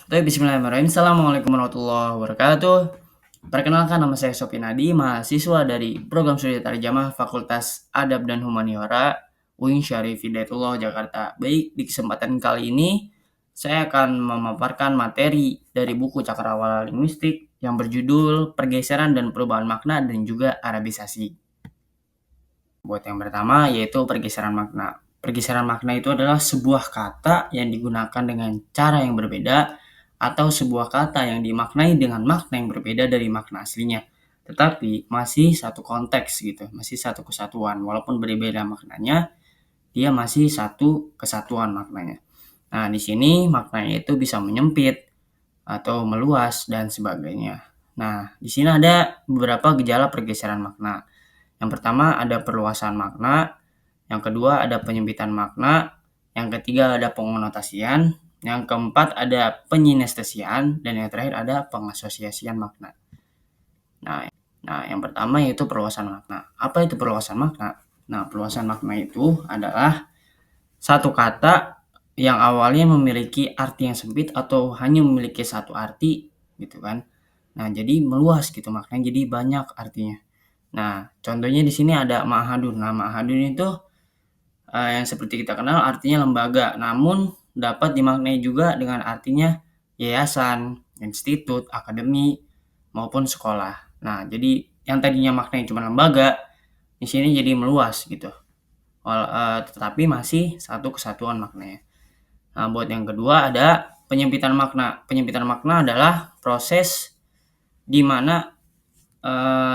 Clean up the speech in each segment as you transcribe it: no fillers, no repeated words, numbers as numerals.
Baik, bismillahirrahmanirrahim. Assalamualaikum warahmatullahi wabarakatuh. Perkenalkan, nama saya Sofi Nadi, mahasiswa dari Program Studi Tarjamah Fakultas Adab dan Humaniora UIN Syarif Hidayatullah Jakarta. Baik, di kesempatan kali ini saya akan memaparkan materi dari buku Cakrawala Linguistik yang berjudul Pergeseran dan Perubahan Makna dan juga Arabisasi. Buat yang pertama yaitu pergeseran makna. Pergeseran makna itu adalah sebuah kata yang digunakan dengan cara yang berbeda atau sebuah kata yang dimaknai dengan makna yang berbeda dari makna aslinya. Tetapi masih satu konteks gitu, masih satu kesatuan. Walaupun berbeda maknanya, dia masih satu kesatuan maknanya. Nah, di sini maknanya itu bisa menyempit atau meluas dan sebagainya. Nah, di sini ada beberapa gejala pergeseran makna. Yang pertama ada perluasan makna, yang kedua ada penyempitan makna, yang ketiga ada pengonotasian, yang keempat ada penginestesian, dan yang terakhir ada pengasosiasian makna. Nah, yang pertama yaitu perluasan makna. Apa itu perluasan makna? Nah, perluasan makna itu adalah satu kata yang awalnya memiliki arti yang sempit atau hanya memiliki satu arti gitu kan. Nah, jadi meluas gitu maknanya, jadi banyak artinya. Nah, contohnya di sini ada ma'hadun. Nah, ma'hadun itu yang seperti kita kenal artinya lembaga, namun dapat dimaknai juga dengan artinya yayasan, institut, akademi, maupun sekolah. Nah, jadi yang tadinya maknanya cuma lembaga, di sini jadi meluas gitu. Tetapi masih satu kesatuan maknanya. Nah, buat yang kedua ada penyempitan makna. Penyempitan makna adalah proses di mana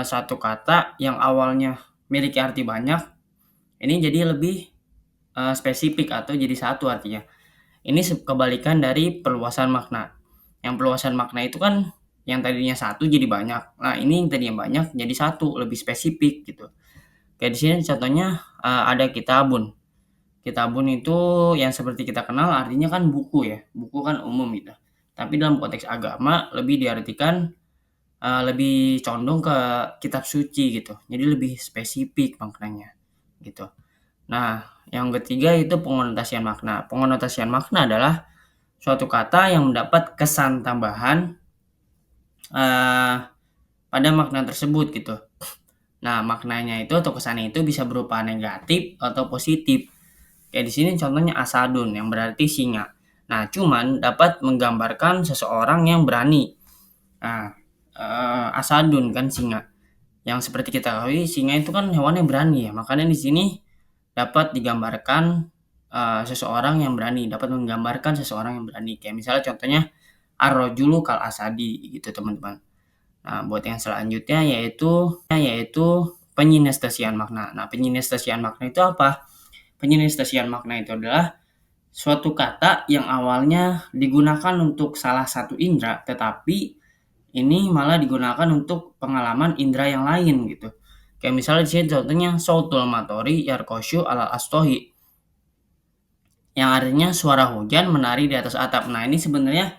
satu kata yang awalnya memiliki arti banyak, ini jadi lebih spesifik atau jadi satu artinya. Ini kebalikan dari perluasan makna. Yang perluasan makna itu kan yang tadinya satu jadi banyak. Nah, ini yang tadinya banyak jadi satu, lebih spesifik gitu. Kayak di sini contohnya ada kitabun. Kitabun itu yang seperti kita kenal artinya kan buku ya. Buku kan umum gitu. Tapi dalam konteks agama lebih diartikan lebih condong ke kitab suci gitu. Jadi lebih spesifik maknanya gitu. Nah, yang ketiga itu pengonotasian makna. Pengonotasian makna adalah suatu kata yang mendapat kesan tambahan pada makna tersebut gitu. Nah, maknanya itu atau kesannya itu bisa berupa negatif atau positif. Kayak di sini contohnya asadun yang berarti singa. Nah, cuman dapat menggambarkan seseorang yang berani. Nah, asadun kan singa. Yang seperti kita ketahui singa itu kan hewan yang berani ya. Makanya di sini dapat digambarkan seseorang yang berani, dapat menggambarkan seseorang yang berani. Kayak misalnya contohnya ar-rajulu kal asadi gitu teman-teman. Nah, buat yang selanjutnya yaitu penginestesian makna. Nah, penginestesian makna itu apa? Penginestesian makna itu adalah suatu kata yang awalnya digunakan untuk salah satu indera, tetapi ini malah digunakan untuk pengalaman indera yang lain gitu. Kayak misalnya di sini contohnya sautul matori yarkoshu ala astohi, yang artinya suara hujan menari di atas atap. Nah, ini sebenarnya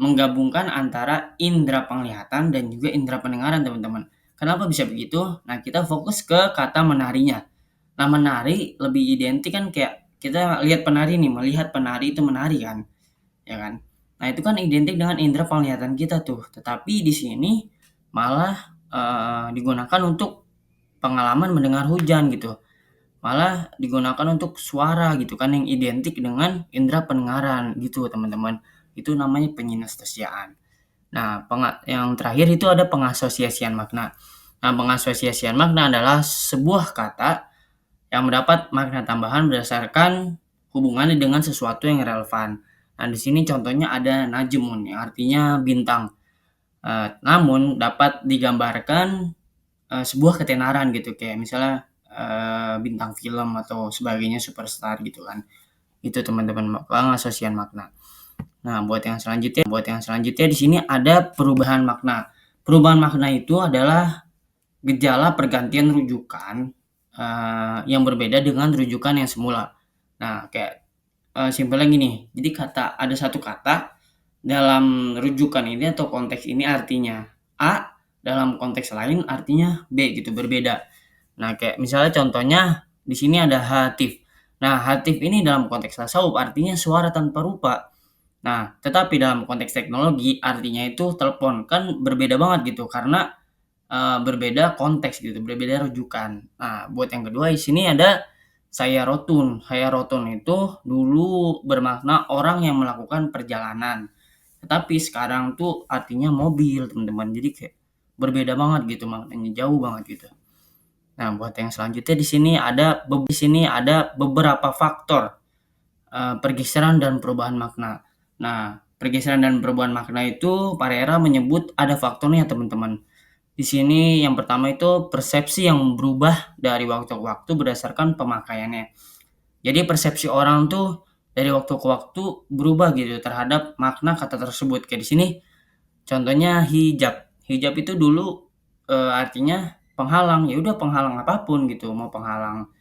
menggabungkan antara indera penglihatan dan juga indera pendengaran, teman-teman. Kenapa bisa begitu? Nah, kita fokus ke kata menarinya. Nah, menari lebih identik kan kayak kita lihat penari nih, melihat penari itu menari kan, ya kan? Nah, itu kan identik dengan indera penglihatan kita tuh. Tetapi di sini malah digunakan untuk pengalaman mendengar hujan gitu. Malah digunakan untuk suara gitu kan yang identik dengan indera pendengaran gitu, teman-teman. Itu namanya penginestesiaan. Nah, yang terakhir itu ada pengasosiasian makna. Nah, pengasosiasian makna adalah sebuah kata yang mendapat makna tambahan berdasarkan hubungannya dengan sesuatu yang relevan. Nah, di sini contohnya ada najmun yang artinya bintang. Namun dapat digambarkan sebuah ketenaran gitu, kayak misalnya bintang film atau sebagainya, superstar gitu kan. Itu teman-teman pengasosiasian makna. Nah, buat yang selanjutnya di sini ada perubahan makna. Perubahan makna itu adalah gejala pergantian rujukan yang berbeda dengan rujukan yang semula. Nah, kayak simpelnya gini. Jadi ada satu kata dalam rujukan ini atau konteks ini artinya A, dalam konteks lain artinya B gitu, berbeda. Nah, kayak misalnya contohnya di sini ada hatif. Nah, hatif ini dalam konteks tasawuf artinya suara tanpa rupa. Nah, tetapi dalam konteks teknologi artinya itu telepon, kan berbeda banget gitu karena, berbeda konteks gitu, berbeda rujukan. Nah, buat yang kedua di sini ada sayarotun. Sayarotun itu dulu bermakna orang yang melakukan perjalanan, tetapi sekarang tuh artinya mobil, teman-teman. Jadi kayak berbeda banget gitu maknanya, jauh banget gitu. Nah, buat yang selanjutnya di sini ada beberapa faktor pergeseran dan perubahan makna. Nah, pergeseran dan perubahan makna itu Parera menyebut ada faktornya, teman-teman. Di sini yang pertama itu persepsi yang berubah dari waktu ke waktu berdasarkan pemakaiannya. Jadi persepsi orang tuh dari waktu ke waktu berubah gitu terhadap makna kata tersebut. Kayak di sini contohnya hijab. Hijab itu dulu artinya penghalang, ya udah penghalang apapun gitu, mau penghalang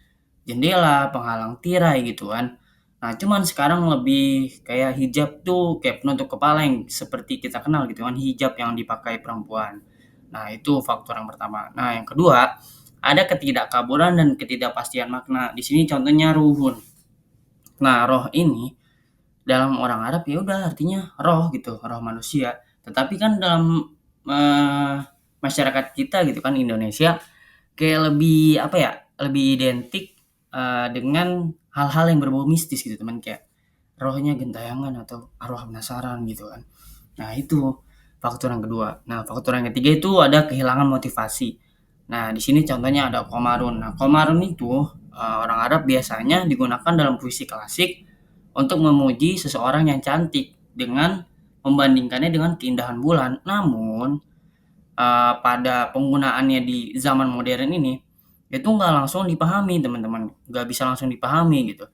jendela, penghalang tirai gitu kan. Nah, cuman sekarang lebih kayak hijab tuh kayak penutup kepala yang seperti kita kenal gitu kan, hijab yang dipakai perempuan. Nah, itu faktor yang pertama. Nah, yang kedua, ada ketidakkaburan dan ketidakpastian makna. Di sini contohnya ruhun. Nah, roh ini dalam orang Arab ya udah artinya roh gitu, roh manusia. Tetapi kan dalam eh, masyarakat kita gitu kan Indonesia kayak lebih apa ya, lebih identik, dengan hal-hal yang berbau mistis gitu teman, kayak rohnya gentayangan atau arwah penasaran gitu kan. Nah itu faktor yang kedua. Nah faktor yang ketiga itu ada kehilangan motivasi. Nah di sini contohnya ada komarun. Nah komarun itu, orang Arab biasanya digunakan dalam puisi klasik untuk memuji seseorang yang cantik dengan membandingkannya dengan keindahan bulan. Namun pada penggunaannya di zaman modern ini, itu nggak langsung dipahami teman-teman, nggak bisa langsung dipahami gitu.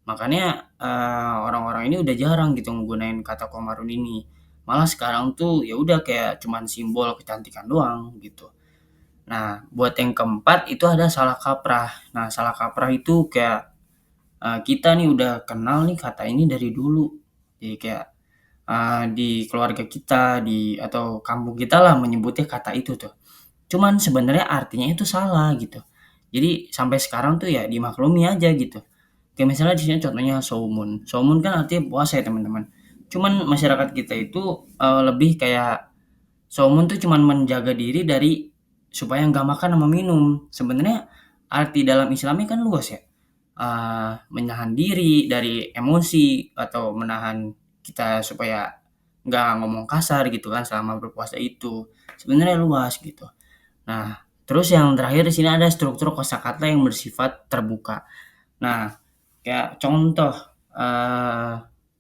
Makanya, orang-orang ini udah jarang gitu nggunain kata komarun ini. Malah sekarang tuh ya udah kayak cuman simbol kecantikan doang gitu. Nah, buat yang keempat itu ada salah kaprah. Nah, salah kaprah itu kayak, kita nih udah kenal nih kata ini dari dulu. Jadi kayak, di keluarga kita, atau kampung kita lah menyebutnya kata itu tuh. Cuman sebenarnya artinya itu salah gitu. Jadi sampai sekarang tuh ya dimaklumi aja gitu. Kayak misalnya di sini contohnya saumun. Saumun kan artinya puasa ya teman-teman. Cuman masyarakat kita itu lebih kayak saumun tuh cuman menjaga diri dari supaya nggak makan sama minum. Sebenarnya arti dalam Islami kan luas ya. Menahan diri dari emosi atau menahan kita supaya nggak ngomong kasar gitu kan selama berpuasa itu. Sebenarnya luas gitu. Nah, terus yang terakhir di sini ada struktur kosakata yang bersifat terbuka. Nah, kayak contoh,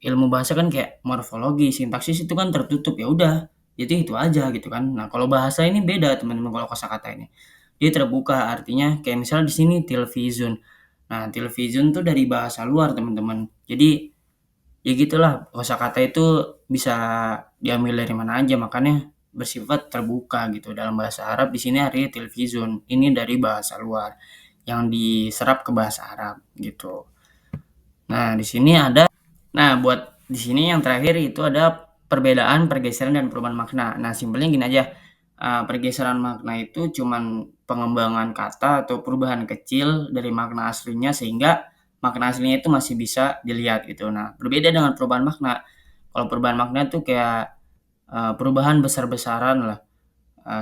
ilmu bahasa kan kayak morfologi, sintaksis itu kan tertutup, ya udah, jadi itu aja gitu kan. Nah, kalau bahasa ini beda teman-teman kalau kosakata ini. Dia terbuka, artinya kayak misalnya di sini television. Nah, television tuh dari bahasa luar teman-teman. Jadi, ya gitulah, kosakata itu bisa diambil dari mana aja, makanya bersifat terbuka gitu. Dalam bahasa Arab di sini artinya television, ini dari bahasa luar yang diserap ke bahasa Arab gitu. Nah, di sini ada buat di sini yang terakhir itu ada perbedaan, pergeseran, dan perubahan makna. Nah, simpelnya gini aja, pergeseran makna itu cuman pengembangan kata atau perubahan kecil dari makna aslinya sehingga makna aslinya itu masih bisa dilihat gitu. Nah, berbeda dengan perubahan makna. Kalau perubahan makna itu kayak, perubahan besar-besaran lah,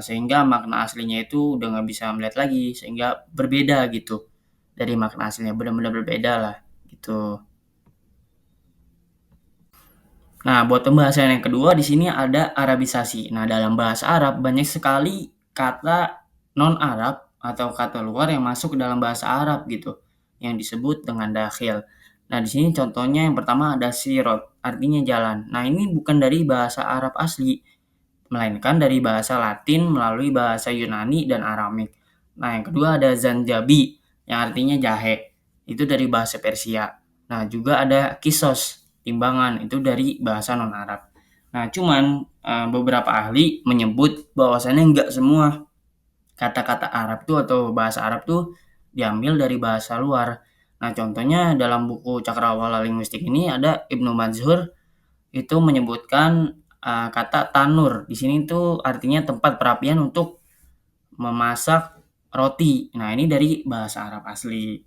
sehingga makna aslinya itu udah nggak bisa melihat lagi, sehingga berbeda gitu dari makna aslinya, benar-benar berbeda lah gitu. Nah, buat pembahasan yang kedua di sini ada Arabisasi. Nah, dalam bahasa Arab banyak sekali kata non-Arab atau kata luar yang masuk ke dalam bahasa Arab gitu, yang disebut dengan dakhil. Nah, di sini contohnya yang pertama ada sirot, artinya jalan. Nah, ini bukan dari bahasa Arab asli, melainkan dari bahasa Latin melalui bahasa Yunani dan Aramik. Nah, yang kedua ada zanjabi, yang artinya jahe. Itu dari bahasa Persia. Nah, juga ada kisos, timbangan, itu dari bahasa non-Arab. Nah, cuman beberapa ahli menyebut bahwasannya enggak semua kata-kata Arab tuh atau bahasa Arab tuh diambil dari bahasa luar. Nah, contohnya dalam buku Cakrawala Linguistik ini ada Ibnu Manzur itu menyebutkan, kata tanur. Di sini tuh artinya tempat perapian untuk memasak roti. Nah, ini dari bahasa Arab asli.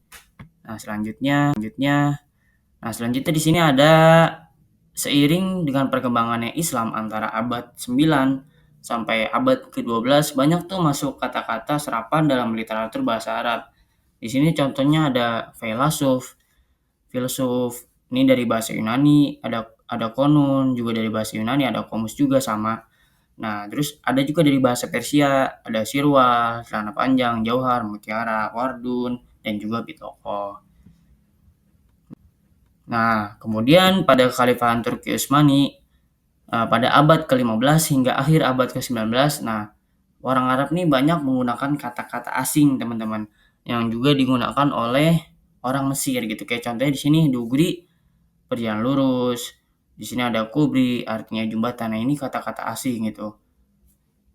Nah, selanjutnya di sini ada seiring dengan perkembangannya Islam antara abad 9 sampai abad ke-12 banyak tuh masuk kata-kata serapan dalam literatur bahasa Arab. Di sini contohnya ada filsuf, filsuf ini dari bahasa Yunani, ada konun juga dari bahasa Yunani, ada komus juga sama. Nah, terus ada juga dari bahasa Persia, ada sirwal, celana panjang, jauhar, mutiara, wardun, dan juga pitoko. Nah, kemudian pada Kekhalifahan Turki Utsmani, pada abad ke-15 hingga akhir abad ke-19, nah, orang Arab nih banyak menggunakan kata-kata asing, teman-teman, yang juga digunakan oleh orang Mesir gitu. Kayak contohnya di sini dugri, berjalan lurus, di sini ada kubri, artinya jembatan. Nah, ini kata-kata asing gitu.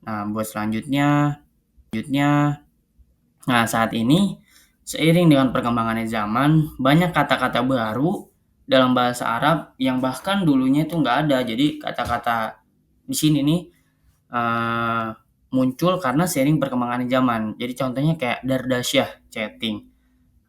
Nah, buat selanjutnya, nah saat ini seiring dengan perkembangannya zaman, banyak kata-kata baru dalam bahasa Arab yang bahkan dulunya itu nggak ada. Jadi kata-kata di sini nih eee, muncul karena seiring perkembangannya zaman. Jadi contohnya kayak dardasyah, chatting,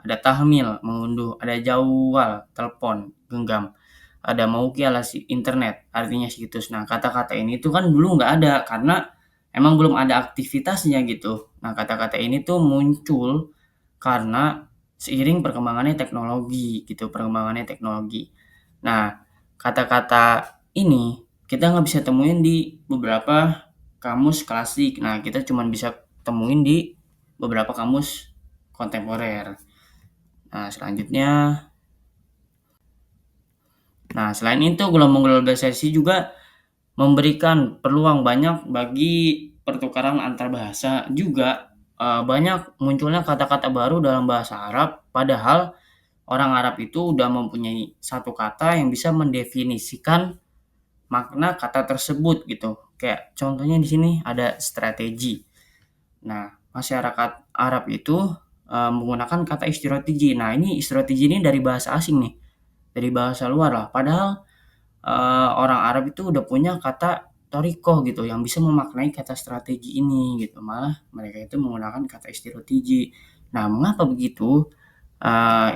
ada tahmil, mengunduh, ada jawwal, telepon, genggam, ada mauqi ala internet, artinya situs. Nah, kata-kata ini tuh kan dulu nggak ada karena emang belum ada aktivitasnya gitu. Nah, kata-kata ini tuh muncul karena seiring perkembangannya teknologi gitu, perkembangannya teknologi. Nah, kata-kata ini kita nggak bisa temuin di beberapa kamus klasik. Nah, kita cuman bisa temuin di beberapa kamus kontemporer. Nah, selanjutnya, nah selain itu gelombang globalisasi juga memberikan peluang banyak bagi pertukaran antar bahasa juga, banyak munculnya kata-kata baru dalam bahasa Arab, padahal orang Arab itu udah mempunyai satu kata yang bisa mendefinisikan makna kata tersebut gitu. Kayak contohnya di sini ada strategi. Nah, masyarakat Arab itu, menggunakan kata strategi. Nah, ini strategi ini dari bahasa asing nih, dari bahasa luar lah. Padahal orang Arab itu udah punya kata thoriqoh gitu yang bisa memaknai kata strategi ini gitu, malah mereka itu menggunakan kata strategi. Nah, mengapa begitu?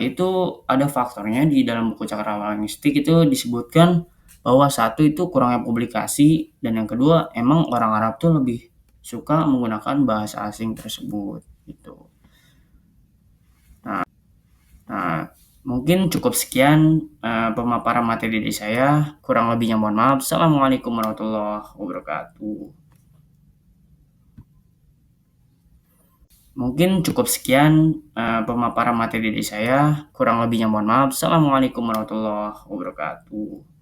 Itu ada faktornya di dalam buku Cakrawala Mistik itu disebutkan bahwa satu itu kurangnya publikasi dan yang kedua emang orang Arab tuh lebih suka menggunakan bahasa asing tersebut gitu. Nah, mungkin cukup sekian, pemaparan materi dari saya, kurang lebihnya mohon maaf. Assalamualaikum warahmatullahi wabarakatuh. Mungkin cukup sekian, pemaparan materi dari saya, kurang lebihnya mohon maaf. Assalamualaikum warahmatullahi wabarakatuh.